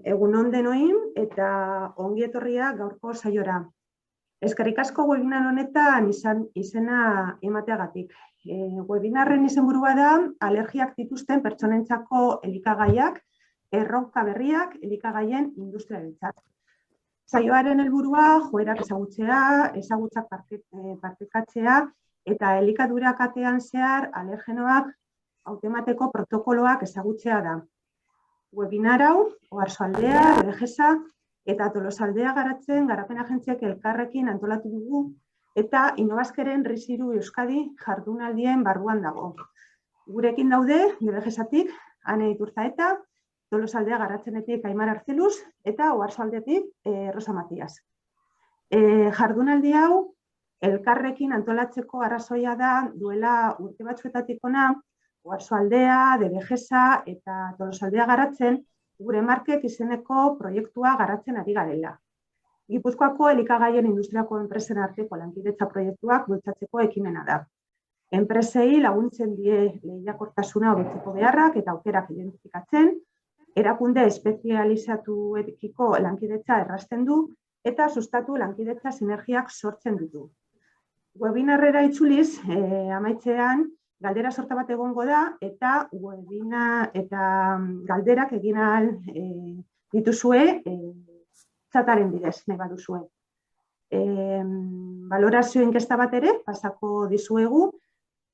Egun on denoi eta ongi etorria gaurko saiora. Eskerrik asko webinar honetan izena emateagatik. Webinarren izenburua da alergiak dituzten pertsonentzako elikagaiak, erronka berriak elikagaien industriarentzat. Saioaren helburua joerak ezagutzea, ezagutzak partekatzea eta elikadura katean zehar alergenoak hautemateko protokoloak ezagutzea da. Webinar hau, Oarsoaldea, Debegesa eta Tolosaldea garatzen garapen agentziak elkarrekin antolatu dugu eta Innobazkeren RIS3 Euskadi jardunaldien barruan dago. Gurekin daude, Debegesatik, Ane Iturzaeta, Tolosaldea garatzenetik Aimar Arzeluz eta Oarsoaldetik Rosa Matias. Jardunaldi hau, elkarrekin antolatzeko arrazoia da duela urte batzuetatik hona, Oarsoaldea, Debegesa eta Tolosaldea garatzen gure markek izeneko proiektua garatzen ari garela. Gipuzkoako elikagaien industriako enpresen arteko lankidetza proiektuak bultzatzeko ekimena da. Enpresei laguntzen die lehiakortasuna hobetzeko beharrak eta aukerak identifikatzen, erakunde espezializatuekiko lankidetza errazten du eta sustatu lankidetza sinergiak sortzen ditu. Webinarrera itzuliz, amaitzean, galdera sorta bat egongo da eta galderak egin ahal dituzue txataren bidez, nahi baduzue. Balorazio inkesta bat ere pasako dizuegu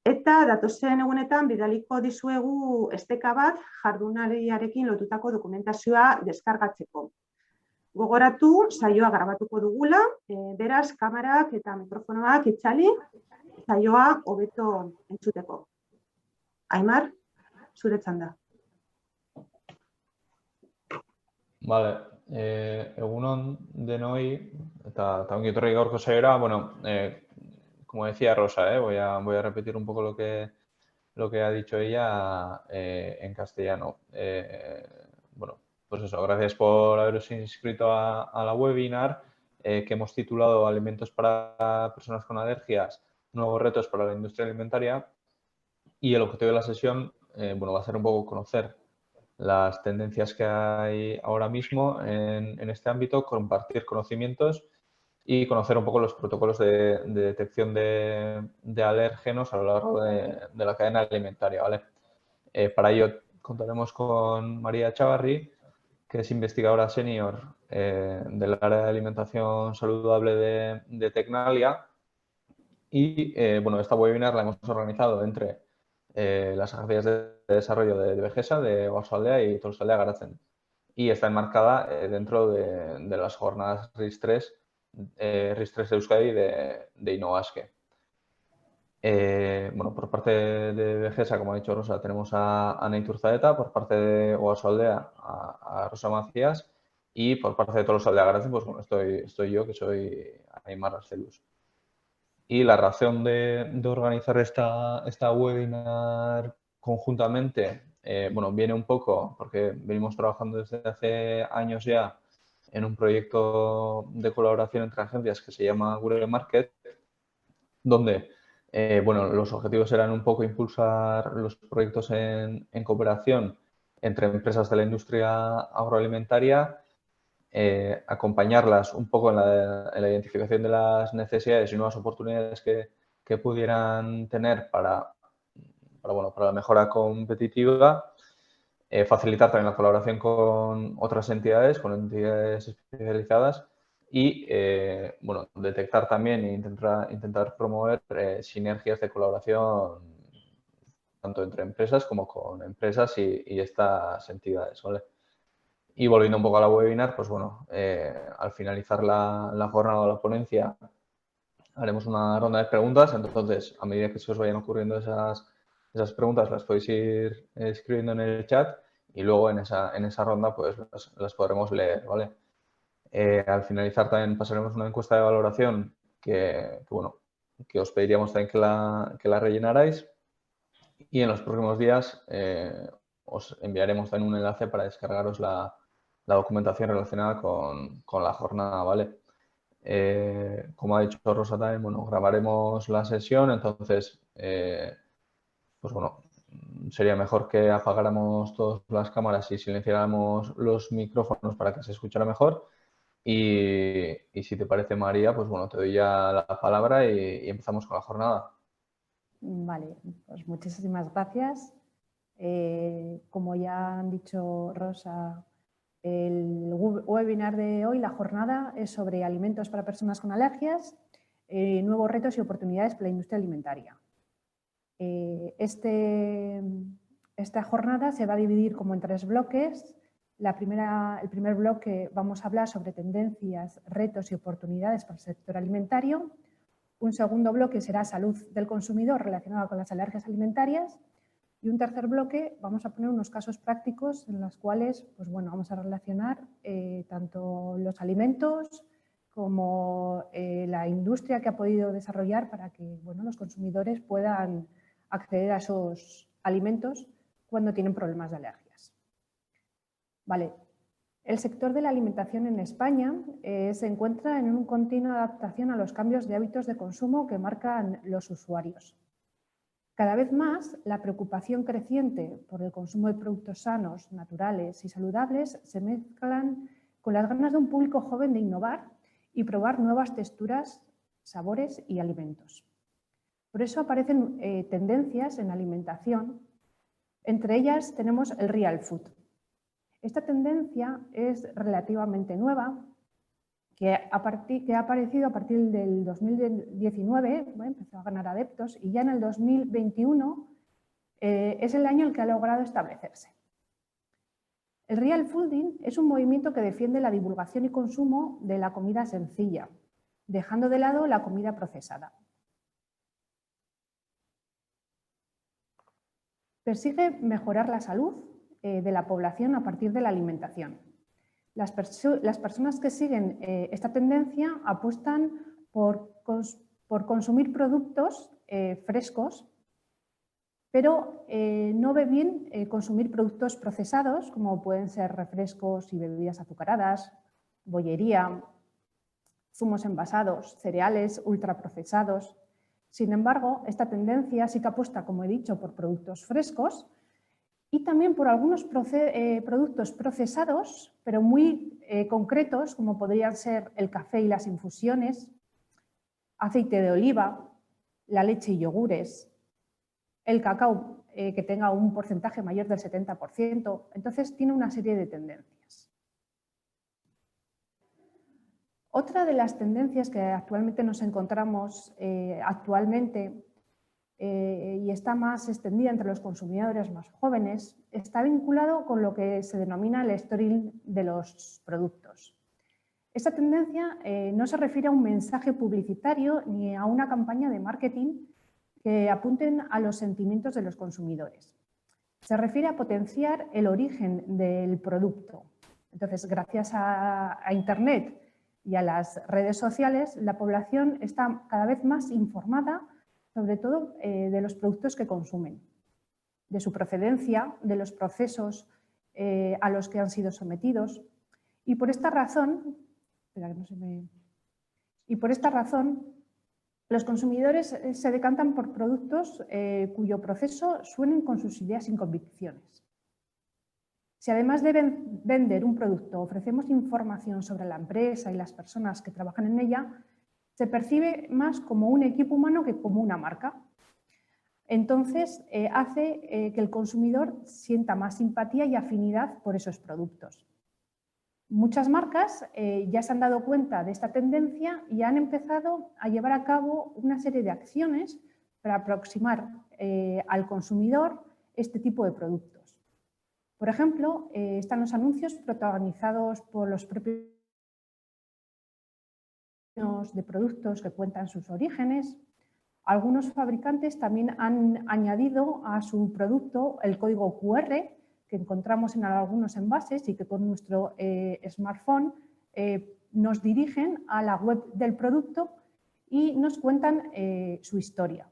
eta datozen egunetan bidaliko dizuegu esteka bat jardunaldiarekin lotutako dokumentazioa deskargatzeko. Gogoratu, saioa grabatuko dugula, beraz, kamarak eta mikrofonoak itzali, saioa hobeto entzuteko. Aimar, zuretzan da. Vale, egunon denoi eta ongi etorri gaurko saiora. Bueno, como decía Rosa, voy a repetir un poco lo que ha dicho ella en castellano. Bueno, pues eso, gracias por haberos inscrito a la webinar que hemos titulado Alimentos para personas con alergias, nuevos retos para la industria alimentaria, y el objetivo de la sesión bueno, va a ser un poco conocer las tendencias que hay ahora mismo en este ámbito, compartir conocimientos y conocer un poco los protocolos de detección de alérgenos a lo largo de la cadena alimentaria, ¿vale? Para ello contaremos con María Chavarri, que es investigadora senior del área de alimentación saludable de Tecnalia. Y bueno, esta webinar la hemos organizado entre las agencias de desarrollo de Debegesa, de Oarsoaldea y Tolosaldea garatzen. Y está enmarcada dentro de las jornadas RIS3 de Euskadi de Innobazke. Bueno, por parte de Debegesa, como ha dicho Rosa, tenemos a Ane Iturzaeta, por parte de Oarsoaldea a Rosa Macías y por parte de Tolosaldea garatzen, pues bueno, estoy yo, que soy Aimar Arzeluz. Y la razón de organizar esta webinar conjuntamente, bueno, viene un poco porque venimos trabajando desde hace años ya en un proyecto de colaboración entre agencias que se llama Google Market, donde bueno, los objetivos eran un poco impulsar los proyectos en cooperación entre empresas de la industria agroalimentaria, acompañarlas un poco en la identificación de las necesidades y nuevas oportunidades que pudieran tener para la mejora competitiva, facilitar también la colaboración con otras entidades, con entidades especializadas y bueno, detectar también e intentar promover sinergias de colaboración tanto entre empresas como con empresas y estas entidades, ¿vale? Y volviendo un poco a la webinar, pues bueno, al finalizar la jornada o la ponencia haremos una ronda de preguntas. Entonces, a medida que se os vayan ocurriendo esas preguntas, las podéis ir escribiendo en el chat y luego en esa ronda pues las podremos leer, ¿vale? Al finalizar también pasaremos una encuesta de valoración que os pediríamos también que la rellenarais. Y en los próximos días os enviaremos también un enlace para descargaros la documentación relacionada con la jornada, ¿vale? Como ha dicho Rosa también, bueno, grabaremos la sesión, entonces, pues bueno, sería mejor que apagáramos todas las cámaras y silenciáramos los micrófonos para que se escuchara mejor. Y si te parece, María, pues bueno, te doy ya la palabra y empezamos con la jornada. Vale, pues muchísimas gracias. Como ya han dicho Rosa, el webinar de hoy, la jornada, es sobre alimentos para personas con alergias, nuevos retos y oportunidades para la industria alimentaria. Esta jornada se va a dividir como en 3 bloques. El primer bloque vamos a hablar sobre tendencias, retos y oportunidades para el sector alimentario. Un segundo bloque será salud del consumidor relacionada con las alergias alimentarias. Y un tercer bloque vamos a poner unos casos prácticos en los cuales pues bueno, vamos a relacionar tanto los alimentos como la industria que ha podido desarrollar para que bueno, los consumidores puedan acceder a esos alimentos cuando tienen problemas de alergias. Vale. El sector de la alimentación en España se encuentra en una continua adaptación a los cambios de hábitos de consumo que marcan los usuarios. Cada vez más, la preocupación creciente por el consumo de productos sanos, naturales y saludables se mezclan con las ganas de un público joven de innovar y probar nuevas texturas, sabores y alimentos. Por eso aparecen tendencias en alimentación. Entre ellas tenemos el real food. Esta tendencia es relativamente nueva, que ha aparecido a partir del 2019, empezó a ganar adeptos y ya en el 2021 es el año en el que ha logrado establecerse. El real fooding es un movimiento que defiende la divulgación y consumo de la comida sencilla, dejando de lado la comida procesada. Persigue mejorar la salud de la población a partir de la alimentación. Las personas que siguen esta tendencia apuestan por consumir productos frescos, pero no ve bien consumir productos procesados, como pueden ser refrescos y bebidas azucaradas, bollería, zumos envasados, cereales ultraprocesados. Sin embargo, esta tendencia sí que apuesta, como he dicho, por productos frescos y también por algunos productos procesados, pero muy concretos, como podrían ser el café y las infusiones, aceite de oliva, la leche y yogures, el cacao que tenga un porcentaje mayor del 70%. Entonces, tiene una serie de tendencias. Otra de las tendencias que actualmente nos encontramos y está más extendida entre los consumidores más jóvenes, está vinculado con lo que se denomina el storytelling de los productos. Esta tendencia no se refiere a un mensaje publicitario ni a una campaña de marketing que apunten a los sentimientos de los consumidores. Se refiere a potenciar el origen del producto. Entonces, gracias a Internet y a las redes sociales, la población está cada vez más informada sobre todo de los productos que consumen, de su procedencia, de los procesos a los que han sido sometidos. Y por esta razón, los consumidores se decantan por productos cuyo proceso suenen con sus ideas y convicciones. Si además de vender un producto ofrecemos información sobre la empresa y las personas que trabajan en ella, se percibe más como un equipo humano que como una marca. Entonces, hace que el consumidor sienta más simpatía y afinidad por esos productos. Muchas marcas ya se han dado cuenta de esta tendencia y han empezado a llevar a cabo una serie de acciones para aproximar al consumidor este tipo de productos. Por ejemplo, están los anuncios protagonizados por los propios de productos que cuentan sus orígenes. Algunos fabricantes también han añadido a su producto el código QR que encontramos en algunos envases y que con nuestro smartphone nos dirigen a la web del producto y nos cuentan su historia.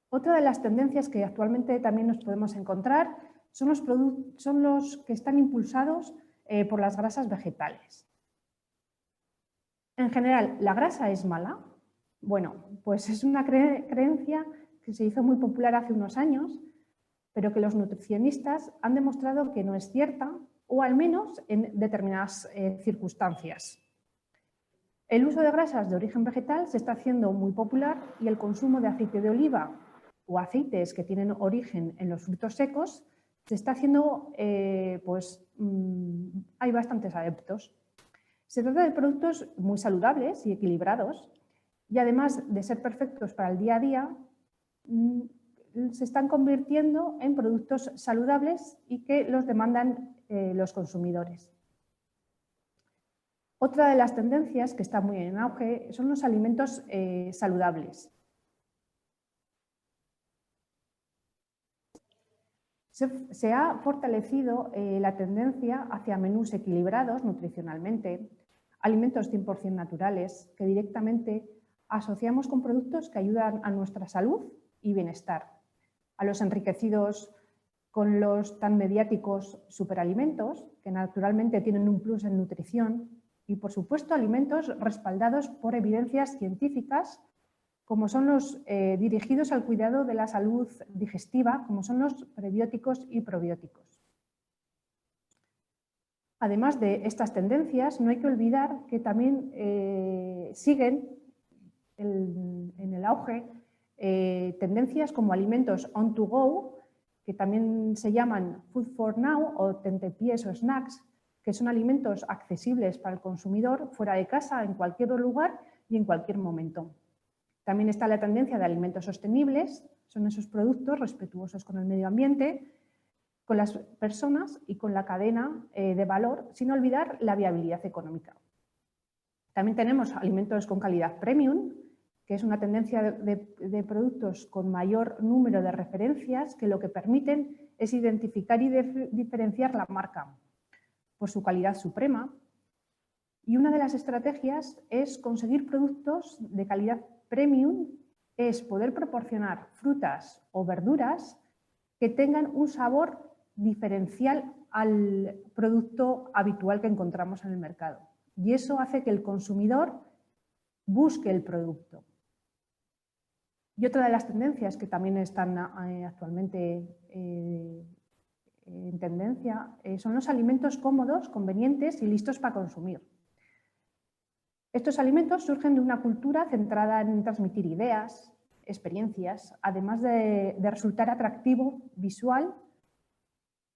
Otra de las tendencias que actualmente también nos podemos encontrar son los que están impulsados por las grasas vegetales. En general, ¿la grasa es mala? Bueno, pues es una creencia que se hizo muy popular hace unos años, pero que los nutricionistas han demostrado que no es cierta, o al menos en determinadas circunstancias. El uso de grasas de origen vegetal se está haciendo muy popular y el consumo de aceite de oliva o aceites que tienen origen en los frutos secos se está haciendo, hay bastantes adeptos. Se trata de productos muy saludables y equilibrados y además de ser perfectos para el día a día, se están convirtiendo en productos saludables y que los demandan los consumidores. Otra de las tendencias que está muy en auge son los alimentos saludables. Se ha fortalecido la tendencia hacia menús equilibrados nutricionalmente, alimentos 100% naturales que directamente asociamos con productos que ayudan a nuestra salud y bienestar, a los enriquecidos con los tan mediáticos superalimentos, que naturalmente tienen un plus en nutrición, y por supuesto alimentos respaldados por evidencias científicas, como son los dirigidos al cuidado de la salud digestiva, como son los prebióticos y probióticos. Además de estas tendencias, no hay que olvidar que también siguen en el auge tendencias como alimentos on to go, que también se llaman food for now o tentepiés o snacks, que son alimentos accesibles para el consumidor fuera de casa, en cualquier lugar y en cualquier momento. También está la tendencia de alimentos sostenibles, son esos productos respetuosos con el medio ambiente, con las personas y con la cadena de valor, sin olvidar la viabilidad económica. También tenemos alimentos con calidad premium, que es una tendencia de productos con mayor número de referencias que lo que permiten es identificar y diferenciar la marca por su calidad suprema. Y una de las estrategias es conseguir productos de calidad premium, es poder proporcionar frutas o verduras que tengan un sabor diferencial al producto habitual que encontramos en el mercado. Y eso hace que el consumidor busque el producto. Y otra de las tendencias que también están actualmente en tendencia son los alimentos cómodos, convenientes y listos para consumir. Estos alimentos surgen de una cultura centrada en transmitir ideas, experiencias, además de resultar atractivo visual,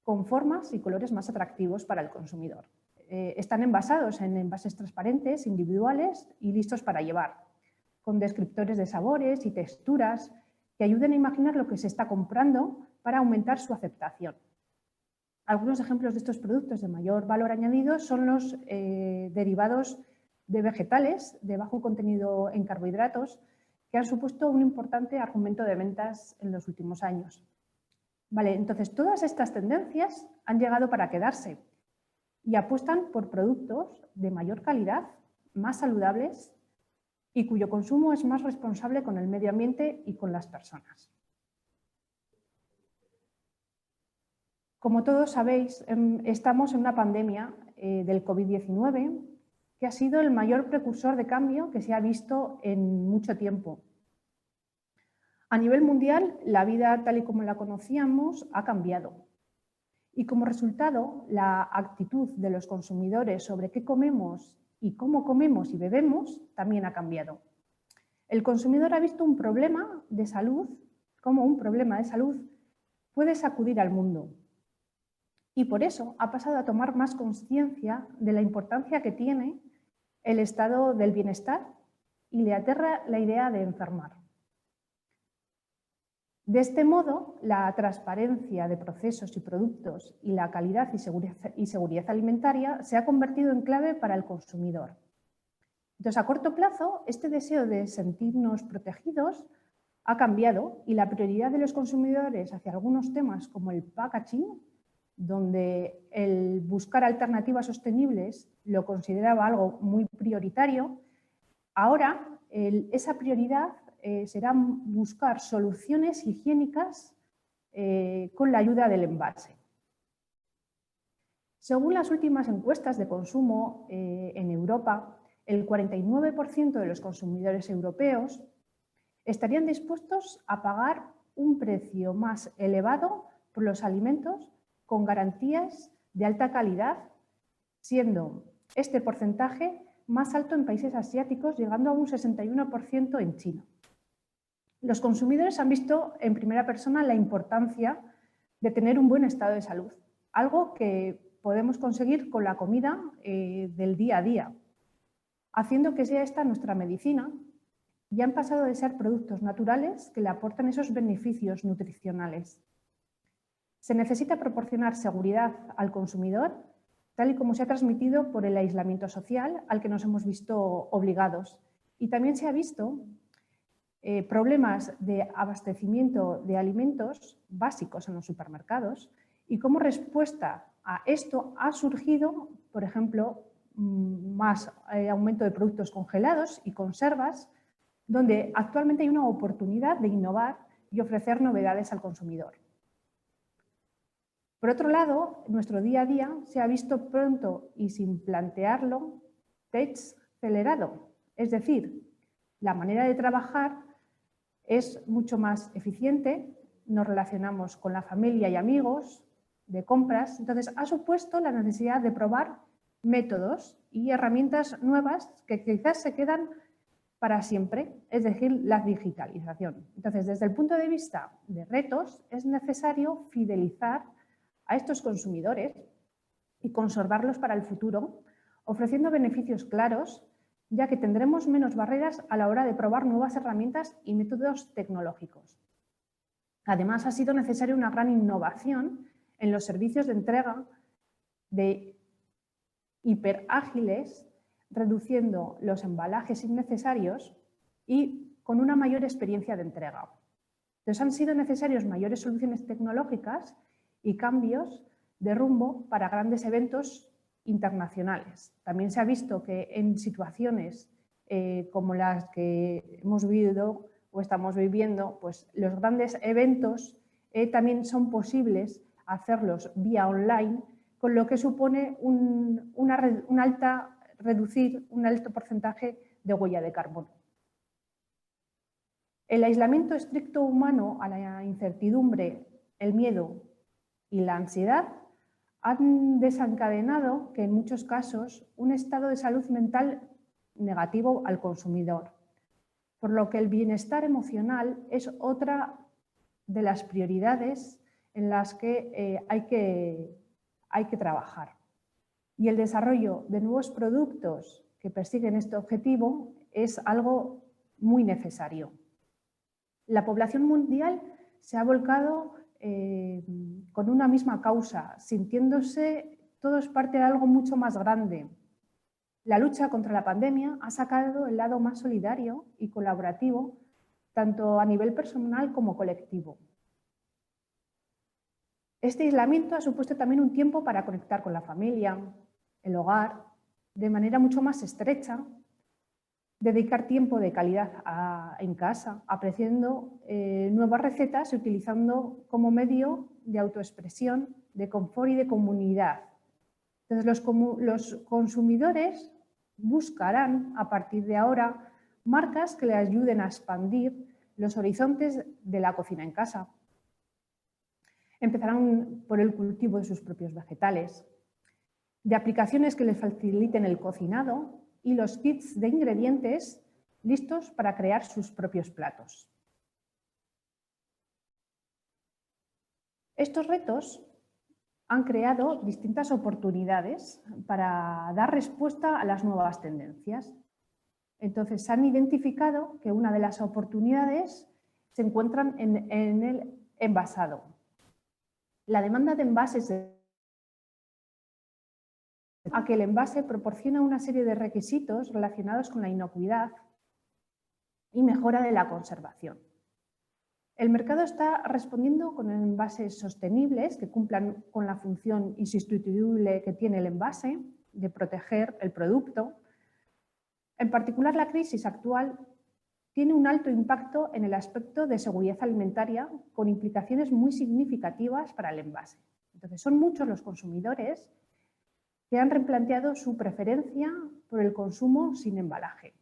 con formas y colores más atractivos para el consumidor. Están envasados en envases transparentes, individuales y listos para llevar, con descriptores de sabores y texturas que ayuden a imaginar lo que se está comprando para aumentar su aceptación. Algunos ejemplos de estos productos de mayor valor añadido son los derivados de vegetales de bajo contenido en carbohidratos, que han supuesto un importante argumento de ventas en los últimos años. Vale, entonces, todas estas tendencias han llegado para quedarse y apuestan por productos de mayor calidad, más saludables y cuyo consumo es más responsable con el medio ambiente y con las personas. Como todos sabéis, estamos en una pandemia del COVID-19 que ha sido el mayor precursor de cambio que se ha visto en mucho tiempo. A nivel mundial, la vida tal y como la conocíamos ha cambiado. Y como resultado, la actitud de los consumidores sobre qué comemos y cómo comemos y bebemos también ha cambiado. El consumidor ha visto un problema de salud, como un problema de salud puede sacudir al mundo. Y por eso ha pasado a tomar más conciencia de la importancia que tiene el estado del bienestar y le aterra la idea de enfermar. De este modo, la transparencia de procesos y productos y la calidad y seguridad alimentaria se ha convertido en clave para el consumidor. Entonces, a corto plazo, este deseo de sentirnos protegidos ha cambiado y la prioridad de los consumidores hacia algunos temas como el packaging, donde el buscar alternativas sostenibles lo consideraba algo muy prioritario, ahora esa prioridad será buscar soluciones higiénicas con la ayuda del envase. Según las últimas encuestas de consumo en Europa, el 49% de los consumidores europeos estarían dispuestos a pagar un precio más elevado por los alimentos con garantías de alta calidad, siendo este porcentaje más alto en países asiáticos, llegando a un 61% en China. Los consumidores han visto en primera persona la importancia de tener un buen estado de salud, algo que podemos conseguir con la comida del día a día, haciendo que sea esta nuestra medicina, y han pasado de ser productos naturales que le aportan esos beneficios nutricionales. Se necesita proporcionar seguridad al consumidor, tal y como se ha transmitido por el aislamiento social al que nos hemos visto obligados. Y también se ha visto problemas de abastecimiento de alimentos básicos en los supermercados y como respuesta a esto ha surgido, por ejemplo, más aumento de productos congelados y conservas, donde actualmente hay una oportunidad de innovar y ofrecer novedades al consumidor. Por otro lado, en nuestro día a día se ha visto pronto y sin plantearlo, acelerado, es decir, la manera de trabajar es mucho más eficiente, nos relacionamos con la familia y amigos, de compras, entonces ha supuesto la necesidad de probar métodos y herramientas nuevas que quizás se quedan para siempre, es decir, la digitalización. Entonces, desde el punto de vista de retos, es necesario fidelizar a estos consumidores y conservarlos para el futuro, ofreciendo beneficios claros, ya que tendremos menos barreras a la hora de probar nuevas herramientas y métodos tecnológicos. Además, ha sido necesaria una gran innovación en los servicios de entrega de hiperágiles, reduciendo los embalajes innecesarios y con una mayor experiencia de entrega. Entonces, han sido necesarios mayores soluciones tecnológicas y cambios de rumbo para grandes eventos internacionales. También se ha visto que en situaciones como las que hemos vivido o estamos viviendo, pues los grandes eventos también son posibles hacerlos vía online, con lo que supone reducir un alto porcentaje de huella de carbono. El aislamiento estricto humano a la incertidumbre, el miedo y la ansiedad han desencadenado que en muchos casos un estado de salud mental negativo al consumidor, por lo que el bienestar emocional es otra de las prioridades en las que hay que trabajar. Y el desarrollo de nuevos productos que persiguen este objetivo es algo muy necesario. La población mundial se ha volcado con una misma causa, sintiéndose todos parte de algo mucho más grande. La lucha contra la pandemia ha sacado el lado más solidario y colaborativo, tanto a nivel personal como colectivo. Este aislamiento ha supuesto también un tiempo para conectar con la familia, el hogar, de manera mucho más estrecha, dedicar tiempo de calidad en casa, apreciando nuevas recetas y utilizando como medio de autoexpresión, de confort y de comunidad. Entonces, los consumidores buscarán a partir de ahora marcas que les ayuden a expandir los horizontes de la cocina en casa. Empezarán por el cultivo de sus propios vegetales, de aplicaciones que les faciliten el cocinado y los kits de ingredientes listos para crear sus propios platos. Estos retos han creado distintas oportunidades para dar respuesta a las nuevas tendencias. Entonces, se han identificado que una de las oportunidades se encuentran en el envasado. La demanda de envases a que el envase proporciona una serie de requisitos relacionados con la inocuidad y mejora de la conservación. El mercado está respondiendo con envases sostenibles que cumplan con la función insustituible que tiene el envase de proteger el producto. En particular, la crisis actual tiene un alto impacto en el aspecto de seguridad alimentaria, con implicaciones muy significativas para el envase. Entonces, son muchos los consumidores que han replanteado su preferencia por el consumo sin embalaje.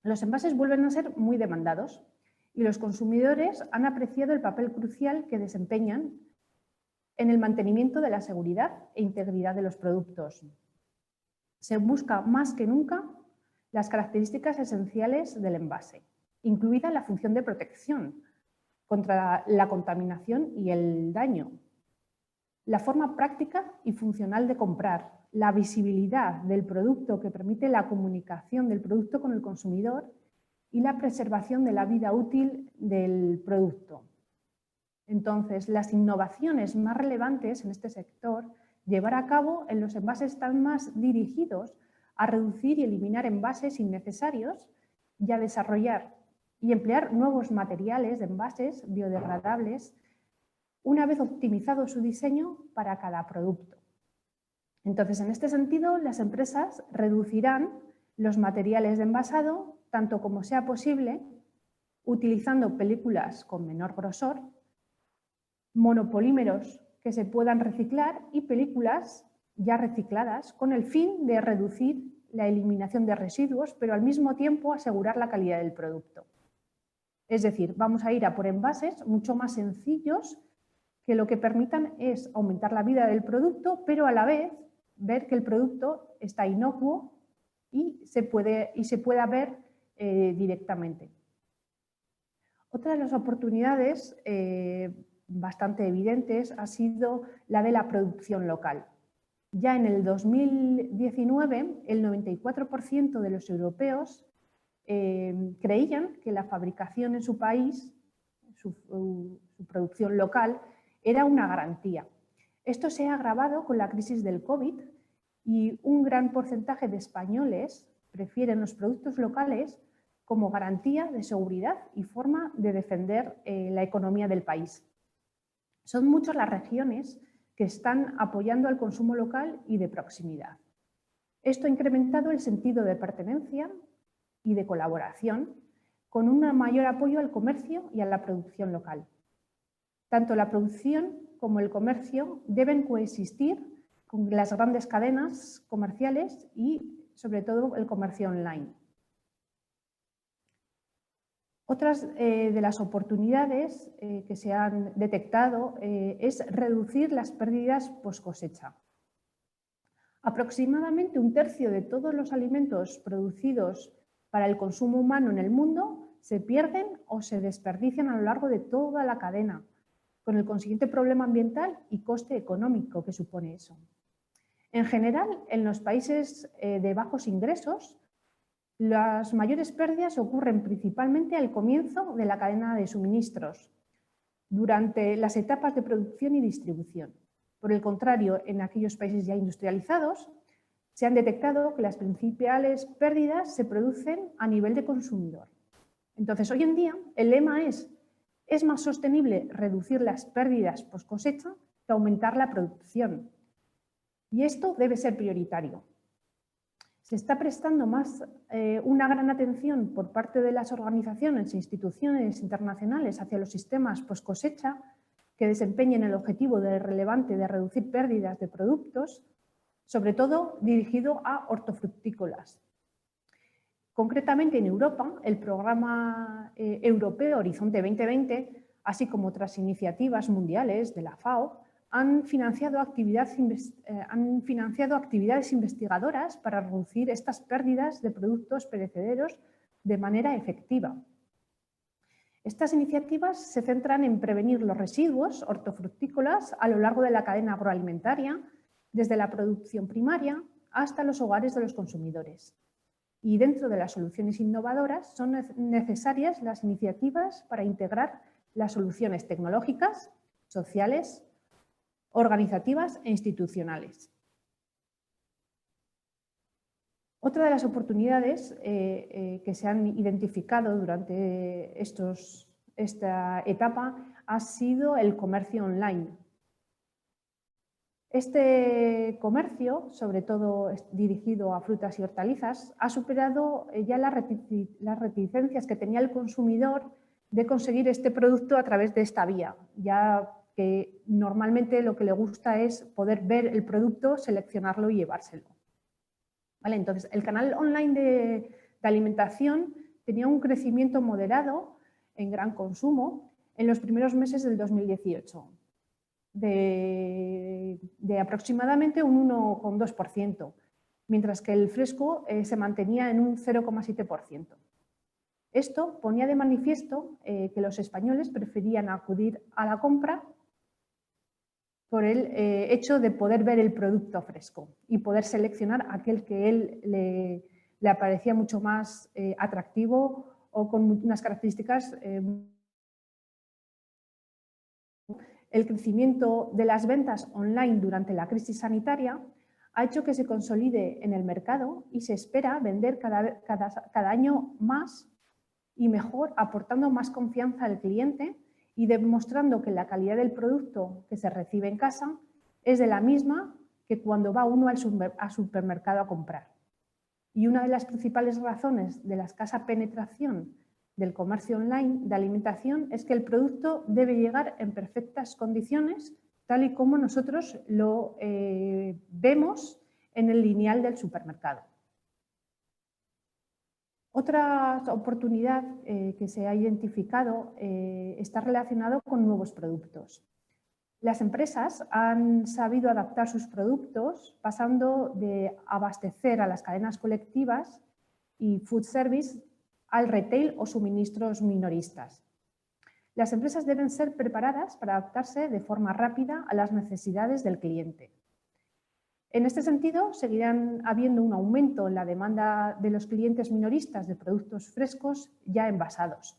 Los envases vuelven a ser muy demandados y los consumidores han apreciado el papel crucial que desempeñan en el mantenimiento de la seguridad e integridad de los productos. Se busca más que nunca las características esenciales del envase, incluida la función de protección contra la contaminación y el daño, la forma práctica y funcional de comprar, la visibilidad del producto que permite la comunicación del producto con el consumidor y la preservación de la vida útil del producto. Entonces, las innovaciones más relevantes en este sector llevar a cabo en los envases están más dirigidos a reducir y eliminar envases innecesarios y a desarrollar y emplear nuevos materiales de envases biodegradables una vez optimizado su diseño para cada producto. Entonces, en este sentido, las empresas reducirán los materiales de envasado tanto como sea posible, utilizando películas con menor grosor, monopolímeros que se puedan reciclar y películas ya recicladas con el fin de reducir la eliminación de residuos, pero al mismo tiempo asegurar la calidad del producto. Es decir, vamos a ir a por envases mucho más sencillos que lo que permitan es aumentar la vida del producto, pero a la vez ver que el producto está inocuo y se pueda ver directamente. Otra de las oportunidades bastante evidentes ha sido la de la producción local. Ya en el 2019, el 94% de los europeos creían que la fabricación en su país, su producción local, era una garantía. Esto se ha agravado con la crisis del COVID y un gran porcentaje de españoles prefieren los productos locales como garantía de seguridad y forma de defender la economía del país. Son muchas las regiones que están apoyando al consumo local y de proximidad. Esto ha incrementado el sentido de pertenencia y de colaboración con un mayor apoyo al comercio y a la producción local. Tanto la producción como el comercio deben coexistir con las grandes cadenas comerciales y, sobre todo, el comercio online. Otras de las oportunidades que se han detectado es reducir las pérdidas post cosecha. Aproximadamente un tercio de todos los alimentos producidos para el consumo humano en el mundo se pierden o se desperdician a lo largo de toda la cadena, con el consiguiente problema ambiental y coste económico que supone eso. En general, en los países de bajos ingresos, las mayores pérdidas ocurren principalmente al comienzo de la cadena de suministros, durante las etapas de producción y distribución. Por el contrario, en aquellos países ya industrializados, se han detectado que las principales pérdidas se producen a nivel de consumidor. Entonces, hoy en día, el lema es más sostenible reducir las pérdidas post cosecha que aumentar la producción. Y esto debe ser prioritario. Se está prestando una gran atención por parte de las organizaciones e instituciones internacionales hacia los sistemas post cosecha que desempeñen el objetivo relevante de reducir pérdidas de productos, sobre todo dirigido a hortofrutícolas. Concretamente en Europa, el programa europeo Horizonte 2020, así como otras iniciativas mundiales de la FAO, han financiado actividades investigadoras para reducir estas pérdidas de productos perecederos de manera efectiva. Estas iniciativas se centran en prevenir los residuos hortofrutícolas a lo largo de la cadena agroalimentaria, desde la producción primaria hasta los hogares de los consumidores. Y dentro de las soluciones innovadoras son necesarias las iniciativas para integrar las soluciones tecnológicas, sociales, organizativas e institucionales. Otra de las oportunidades que se han identificado durante esta etapa ha sido el comercio online. Este comercio, sobre todo dirigido a frutas y hortalizas, ha superado ya las reticencias que tenía el consumidor de conseguir este producto a través de esta vía, ya que normalmente lo que le gusta es poder ver el producto, seleccionarlo y llevárselo. ¿Vale? Entonces, el canal online de alimentación tenía un crecimiento moderado en gran consumo en los primeros meses del 2018, de aproximadamente un 1,2%, mientras que el fresco se mantenía en un 0,7%. Esto ponía de manifiesto que los españoles preferían acudir a la compra por el hecho de poder ver el producto fresco y poder seleccionar aquel que él le parecía mucho más atractivo o con unas características. El crecimiento de las ventas online durante la crisis sanitaria ha hecho que se consolide en el mercado y se espera vender cada año más y mejor, aportando más confianza al cliente y demostrando que la calidad del producto que se recibe en casa es de la misma que cuando va uno al supermercado a comprar. Y una de las principales razones de la escasa penetración del comercio online de alimentación es que el producto debe llegar en perfectas condiciones, tal y como nosotros lo vemos en el lineal del supermercado. Otra oportunidad que se ha identificado está relacionado con nuevos productos. Las empresas han sabido adaptar sus productos pasando de abastecer a las cadenas colectivas y food service al retail o suministros minoristas. Las empresas deben ser preparadas para adaptarse de forma rápida a las necesidades del cliente. En este sentido, seguirán habiendo un aumento en la demanda de los clientes minoristas de productos frescos ya envasados.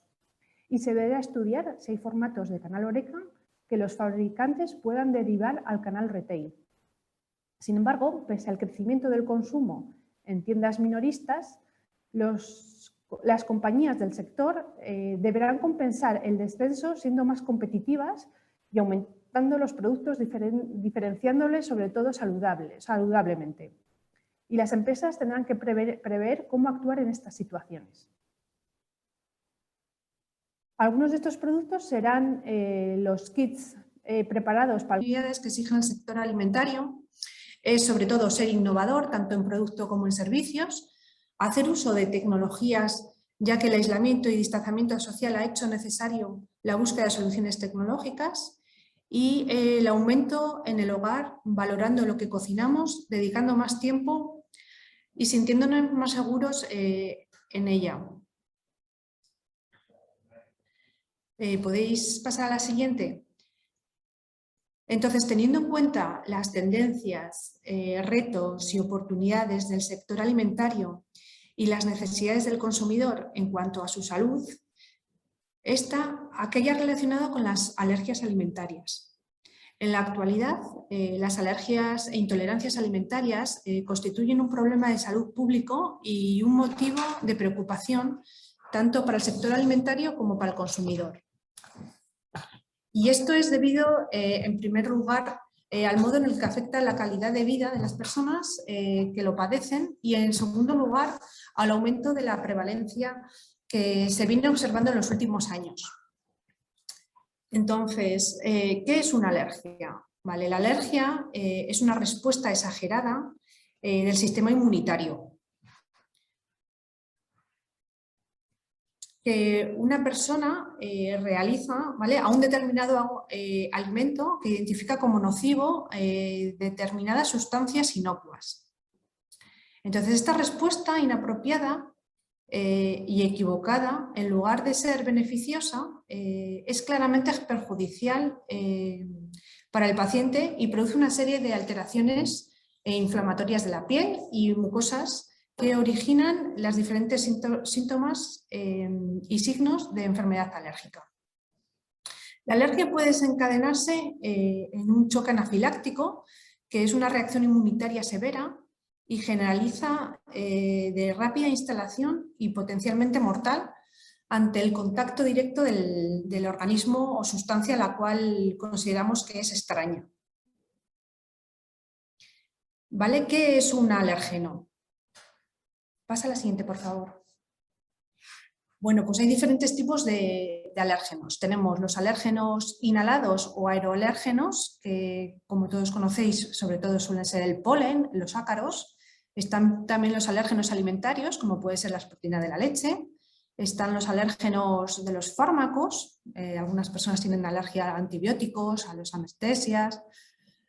Y se deberá estudiar si hay formatos de canal Horeca que los fabricantes puedan derivar al canal retail. Sin embargo, pese al crecimiento del consumo en tiendas minoristas, las compañías del sector deberán compensar el descenso siendo más competitivas y aumentando los productos, diferenciándoles sobre todo saludablemente. Y las empresas tendrán que prever cómo actuar en estas situaciones. Algunos de estos productos serán los kits preparados para actividades que exigen el sector alimentario, es sobre todo ser innovador tanto en producto como en servicios, hacer uso de tecnologías ya que el aislamiento y distanciamiento social ha hecho necesario la búsqueda de soluciones tecnológicas y el aumento en el hogar, valorando lo que cocinamos, dedicando más tiempo y sintiéndonos más seguros en ella. ¿Podéis pasar a la siguiente? Entonces, teniendo en cuenta las tendencias, retos y oportunidades del sector alimentario y las necesidades del consumidor en cuanto a su salud, aquella relacionada con las alergias alimentarias. En la actualidad, las alergias e intolerancias alimentarias constituyen un problema de salud público y un motivo de preocupación tanto para el sector alimentario como para el consumidor. Y esto es debido, en primer lugar, al modo en el que afecta la calidad de vida de las personas que lo padecen y, en segundo lugar, al aumento de la prevalencia que se viene observando en los últimos años. Entonces, ¿qué es una alergia? Vale, la alergia es una respuesta exagerada del sistema inmunitario. Que una persona realiza, ¿vale?, a un determinado alimento que identifica como nocivo determinadas sustancias inocuas. Entonces, esta respuesta inapropiada y equivocada, en lugar de ser beneficiosa, es claramente perjudicial para el paciente y produce una serie de alteraciones inflamatorias de la piel y mucosas que originan los diferentes síntomas y signos de enfermedad alérgica. La alergia puede desencadenarse en un choque anafiláctico, que es una reacción inmunitaria severa y generaliza de rápida instalación y potencialmente mortal ante el contacto directo del organismo o sustancia a la cual consideramos que es extraña. ¿Vale? ¿Qué es un alérgeno? Pasa a la siguiente, por favor. Bueno, pues hay diferentes tipos de alérgenos. Tenemos los alérgenos inhalados o aeroalérgenos, que como todos conocéis, sobre todo suelen ser el polen, los ácaros. Están también los alérgenos alimentarios, como puede ser la proteína de la leche, Están los alérgenos de los fármacos, algunas personas tienen alergia a antibióticos, a los anestesias.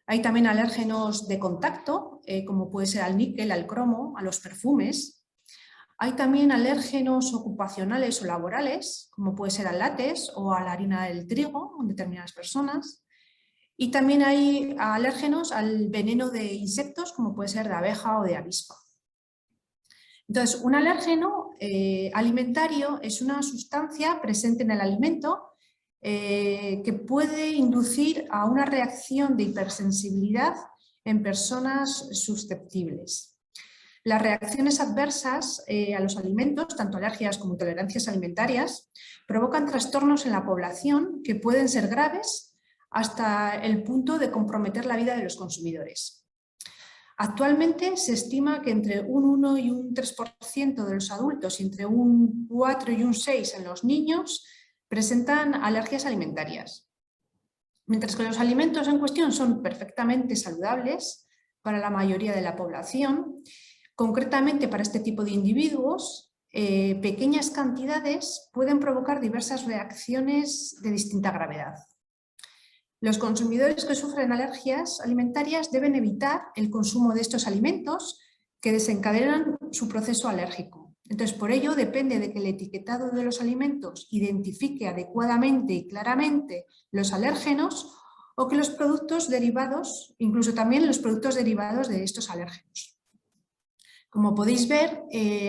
Hay también alérgenos de contacto, como puede ser al níquel, al cromo, a los perfumes. Hay también alérgenos ocupacionales o laborales, como puede ser al látex o a la harina del trigo en determinadas personas. Y también hay alérgenos al veneno de insectos, como puede ser de abeja o de avispa. Entonces, un alérgeno alimentario es una sustancia presente en el alimento que puede inducir a una reacción de hipersensibilidad en personas susceptibles. Las reacciones adversas a los alimentos, tanto alergias como intolerancias alimentarias, provocan trastornos en la población que pueden ser graves hasta el punto de comprometer la vida de los consumidores. Actualmente se estima que entre un 1 y un 3% de los adultos y entre un 4 y un 6% en los niños presentan alergias alimentarias. Mientras que los alimentos en cuestión son perfectamente saludables para la mayoría de la población, concretamente para este tipo de individuos, pequeñas cantidades pueden provocar diversas reacciones de distinta gravedad. Los consumidores que sufren alergias alimentarias deben evitar el consumo de estos alimentos que desencadenan su proceso alérgico. Entonces, por ello, depende de que el etiquetado de los alimentos identifique adecuadamente y claramente los alérgenos o que los productos derivados, incluso también los productos derivados de estos alérgenos. Como podéis ver,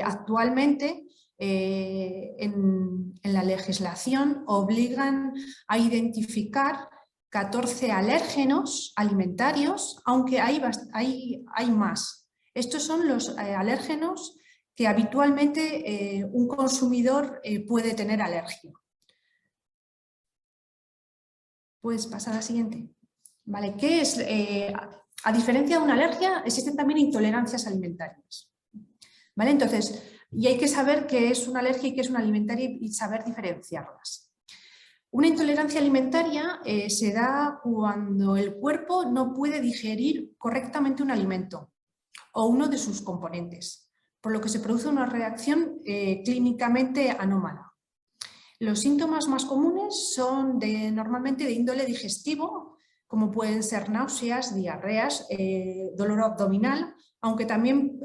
actualmente en la legislación obligan a identificar 14 alérgenos alimentarios, aunque hay más. Estos son los alérgenos que habitualmente un consumidor puede tener alergia. Puedes pasar a la siguiente. Vale, ¿qué es? A diferencia de una alergia, existen también intolerancias alimentarias. ¿Vale? Entonces, y hay que saber qué es una alergia y qué es una alimentaria y saber diferenciarlas. Una intolerancia alimentaria se da cuando el cuerpo no puede digerir correctamente un alimento o uno de sus componentes, por lo que se produce una reacción clínicamente anómala. Los síntomas más comunes son normalmente de índole digestivo, como pueden ser náuseas, diarreas, dolor abdominal, aunque también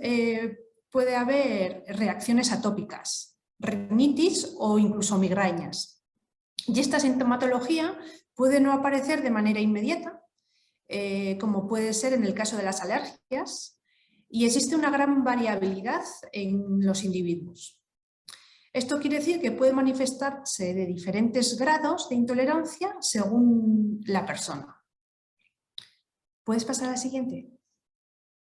puede haber reacciones atópicas, rinitis o incluso migrañas. Y esta sintomatología puede no aparecer de manera inmediata, como puede ser en el caso de las alergias, y existe una gran variabilidad en los individuos. Esto quiere decir que puede manifestarse de diferentes grados de intolerancia según la persona. ¿Puedes pasar a la siguiente?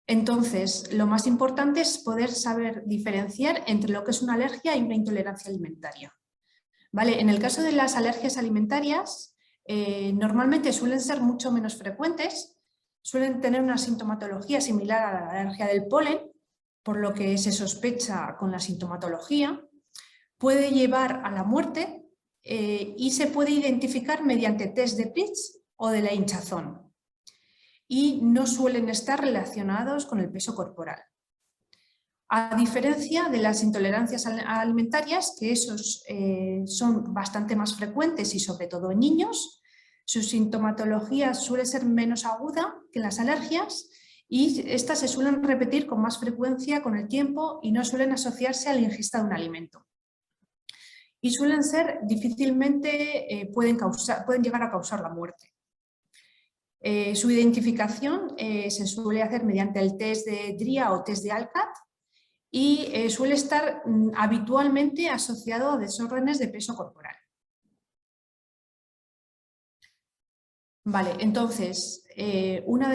Entonces, lo más importante es poder saber diferenciar entre lo que es una alergia y una intolerancia alimentaria. ¿Vale? En el caso de las alergias alimentarias, normalmente suelen ser mucho menos frecuentes, suelen tener una sintomatología similar a la alergia del polen, por lo que se sospecha con la sintomatología, puede llevar a la muerte y se puede identificar mediante test de Pitts o de la hinchazón, y no suelen estar relacionados con el peso corporal. A diferencia de las intolerancias alimentarias, que esos son bastante más frecuentes y sobre todo en niños, su sintomatología suele ser menos aguda que las alergias y estas se suelen repetir con más frecuencia con el tiempo y no suelen asociarse a la ingesta de un alimento. Y suelen ser difícilmente, pueden llegar a causar la muerte. Su identificación se suele hacer mediante el test de DRIA o test de ALCAT, y suele estar habitualmente asociado a desórdenes de peso corporal. Vale, entonces, una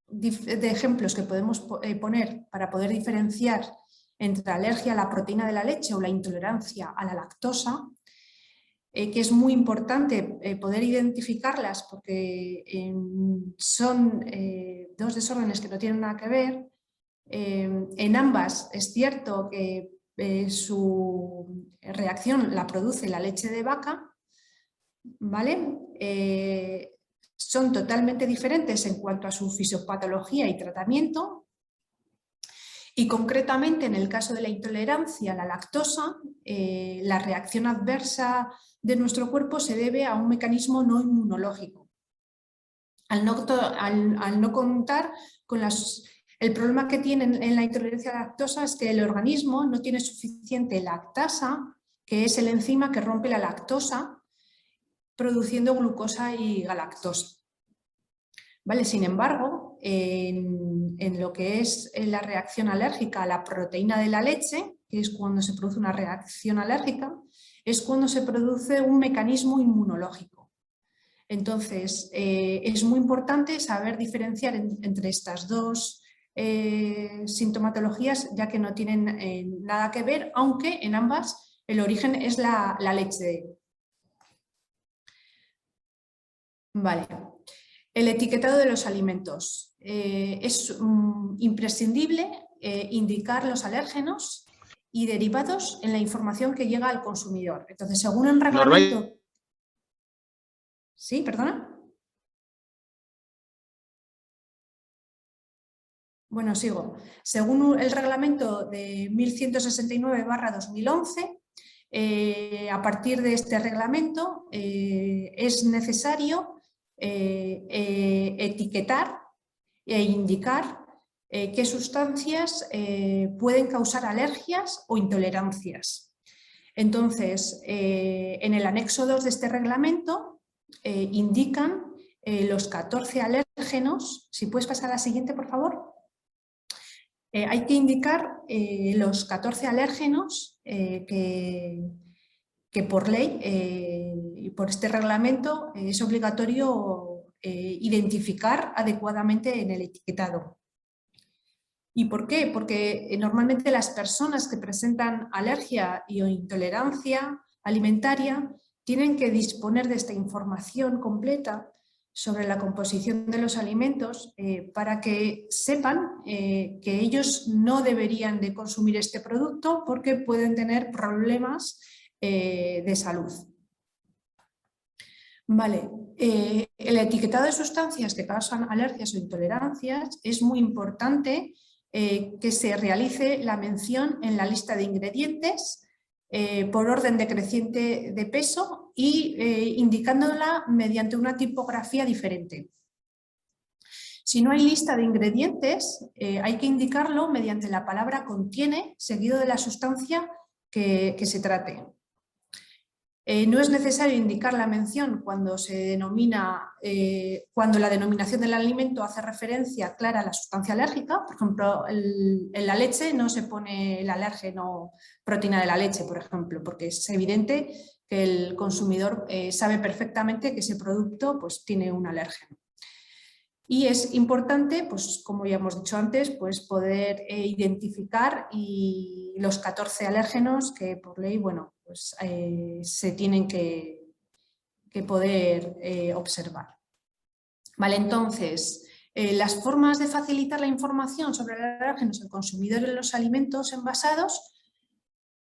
de ejemplos que podemos poner para poder diferenciar entre alergia a la proteína de la leche o la intolerancia a la lactosa, que es muy importante poder identificarlas porque son dos desórdenes que no tienen nada que ver. En ambas es cierto que su reacción la produce la leche de vaca, ¿vale? Son totalmente diferentes en cuanto a su fisiopatología y tratamiento, Y concretamente en el caso de la intolerancia a la lactosa, la reacción adversa de nuestro cuerpo se debe a un mecanismo no inmunológico. Al no contar con el problema que tienen en la intolerancia a la lactosa es que el organismo no tiene suficiente lactasa, que es el enzima que rompe la lactosa, produciendo glucosa y galactosa. ¿Vale? Sin embargo, en lo que es la reacción alérgica a la proteína de la leche, que es cuando se produce una reacción alérgica, es cuando se produce un mecanismo inmunológico. Entonces, es muy importante saber diferenciar entre estas dos sintomatologías, ya que no tienen nada que ver, aunque en ambas el origen es la leche. Vale. El etiquetado de los alimentos. Es imprescindible indicar los alérgenos y derivados en la información que llega al consumidor. Entonces, según el reglamento... ¿Sí? ¿Perdona? Bueno, sigo. Según el reglamento de 1169/2011, a partir de este reglamento es necesario etiquetar e indicar qué sustancias pueden causar alergias o intolerancias. Entonces, en el anexo 2 de este reglamento indican los 14 alérgenos. Si puedes pasar a la siguiente, por favor. Hay que indicar los 14 alérgenos que por ley y por este reglamento es obligatorio identificar adecuadamente en el etiquetado. ¿Y por qué? Porque normalmente las personas que presentan alergia o intolerancia alimentaria tienen que disponer de esta información completa sobre la composición de los alimentos para que sepan que ellos no deberían de consumir este producto porque pueden tener problemas de salud. Vale, el etiquetado de sustancias que causan alergias o intolerancias es muy importante que se realice la mención en la lista de ingredientes por orden decreciente de peso y indicándola mediante una tipografía diferente. Si no hay lista de ingredientes, hay que indicarlo mediante la palabra contiene seguido de la sustancia que se trate. No es necesario indicar la mención cuando la denominación del alimento hace referencia clara a la sustancia alérgica. Por ejemplo, en la leche no se pone el alérgeno proteína de la leche, por ejemplo, porque es evidente que el consumidor sabe perfectamente que ese producto pues, tiene un alérgeno. Y es importante, pues, como ya hemos dicho antes, pues, poder identificar los 14 alérgenos que por ley, bueno, pues, se tienen que poder observar. Vale, entonces, las formas de facilitar la información sobre los alérgenos al consumidor en los alimentos envasados,